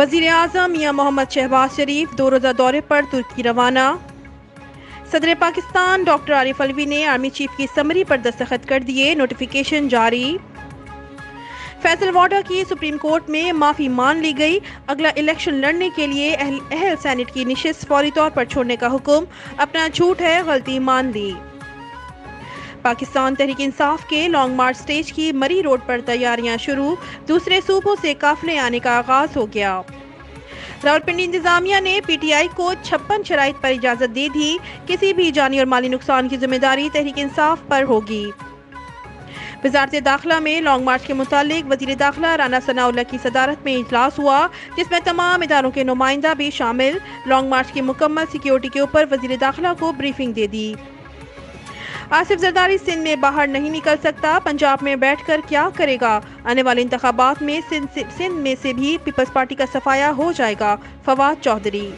وزیر اعظم میاں محمد شہباز شریف 2 روزہ دورے پر ترکی روانہ۔ صدر پاکستان ڈاکٹر عارف علوی نے آرمی چیف کی سمری پر دستخط کر دیے، نوٹیفیکیشن جاری۔ فیصل واڈا کی سپریم کورٹ میں معافی مان لی گئی، اگلا الیکشن لڑنے کے لیے اہل سینٹ کی نشست فوری طور پر چھوڑنے کا حکم، اپنا جھوٹ ہے غلطی مان لی۔ پاکستان تحریک انصاف کے لانگ مارچ سٹیج کی مری روڈ پر تیاریاں شروع، دوسرے صوبوں سے قافلے آنے کا آغاز ہو گیا۔ راولپنڈی انتظامیہ نے پی ٹی آئی کو 56 شرائط پر اجازت دے دی، کسی بھی جانی اور مالی نقصان کی ذمہ داری تحریک انصاف پر ہوگی۔ وزارت داخلہ میں لانگ مارچ کے متعلق وزیر داخلہ رانا ثناء اللہ کی صدارت میں اجلاس ہوا، جس میں تمام اداروں کے نمائندہ بھی شامل۔ لانگ مارچ کی مکمل سیکیورٹی کے اوپر وزیر داخلہ کو بریفنگ دے دی۔ آصف زرداری سندھ میں باہر نہیں نکل سکتا، پنجاب میں بیٹھ کر کیا کرے گا؟ آنے والے انتخابات میں سندھ میں سے بھی پیپلز پارٹی کا صفایا ہو جائے گا، فواد چودھری۔